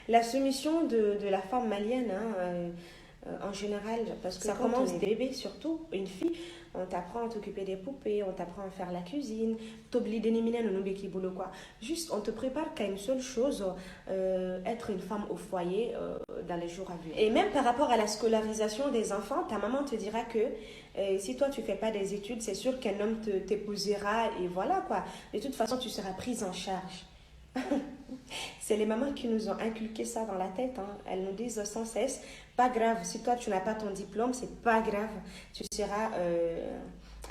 La soumission de la femme malienne, en général, parce que ça commence des bébés, surtout une fille, on t'apprend à t'occuper des poupées, on t'apprend à faire la cuisine, t'oublies d'éliminer le noubé qui boulot quoi. Juste, on te prépare qu'à une seule chose, être une femme au foyer dans les jours à venir. Et même par rapport à la scolarisation des enfants, ta maman te dira que si toi tu fais pas des études, c'est sûr qu'un homme t'épousera et voilà quoi. De toute façon, tu seras prise en charge. C'est les mamans qui nous ont inculqué ça dans la tête. Hein. Elles nous disent sans cesse, pas grave, si toi tu n'as pas ton diplôme, c'est pas grave, tu seras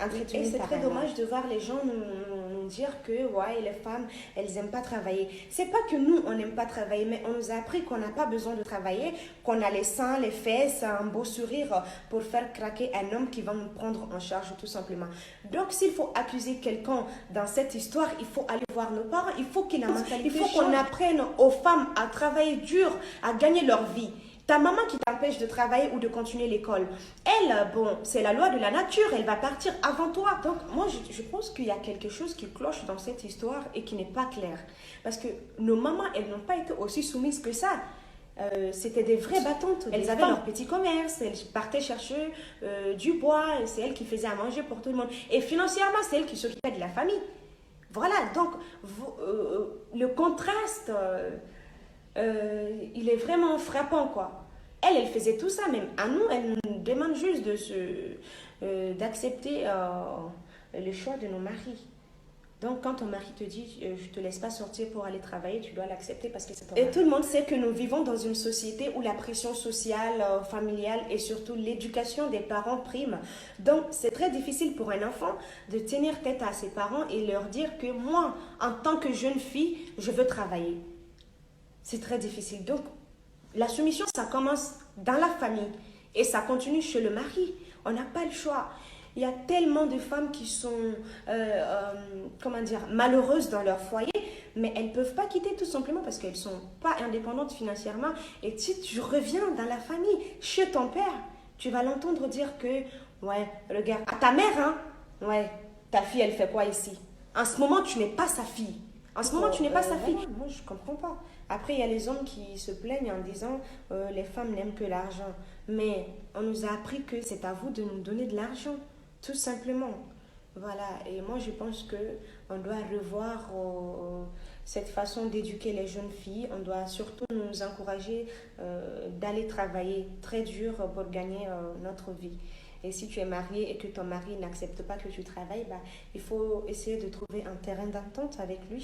entretenue. Et c'est très dommage de voir les gens nous dire que ouais, les femmes, elles n'aiment pas travailler. C'est pas que nous, on n'aime pas travailler, mais on nous a appris qu'on n'a pas besoin de travailler, qu'on a les seins, les fesses, un beau sourire pour faire craquer un homme qui va nous prendre en charge tout simplement. Donc s'il faut accuser quelqu'un dans cette histoire, il faut aller voir nos parents, il faut qu'on apprenne aux femmes à travailler dur, à gagner leur vie. Ta maman qui t'empêche de travailler ou de continuer l'école, elle, bon, c'est la loi de la nature, elle va partir avant toi. Donc, moi, je pense qu'il y a quelque chose qui cloche dans cette histoire et qui n'est pas clair. Parce que nos mamans, elles n'ont pas été aussi soumises que ça. C'était des vraies battantes. Elles avaient leur petit commerce, elles partaient chercher du bois, c'est elles qui faisaient à manger pour tout le monde. Et financièrement, c'est elles qui s'occupaient de la famille. Voilà, donc, le contraste... il est vraiment frappant quoi. Elle faisait tout ça même. À nous, elle nous demande juste d'accepter le choix de nos maris. Donc quand ton mari te dit je te laisse pas sortir pour aller travailler, tu dois l'accepter parce que c'est ton mari. Et tout le monde sait que nous vivons dans une société où la pression sociale, familiale et surtout l'éducation des parents prime. Donc c'est très difficile pour un enfant de tenir tête à ses parents et leur dire que moi, en tant que jeune fille, je veux travailler. C'est très difficile. Donc, la soumission, ça commence dans la famille et ça continue chez le mari. On n'a pas le choix. Il y a tellement de femmes qui sont, malheureuses dans leur foyer, mais elles ne peuvent pas quitter tout simplement parce qu'elles ne sont pas indépendantes financièrement. Et si tu reviens dans la famille, chez ton père, tu vas l'entendre dire que, ouais, regarde, à ta mère, hein, ouais, ta fille, elle fait quoi ici? En ce moment, tu n'es pas sa fille. En ce moment, tu n'es pas sa fille. Moi, je ne comprends pas. Après, il y a les hommes qui se plaignent en disant les femmes n'aiment que l'argent. Mais on nous a appris que c'est à vous de nous donner de l'argent, tout simplement. Voilà. Et moi, je pense qu'on doit revoir cette façon d'éduquer les jeunes filles. On doit surtout nous encourager d'aller travailler très dur pour gagner notre vie. Et si tu es marié et que ton mari n'accepte pas que tu travailles, il faut essayer de trouver un terrain d'entente avec lui.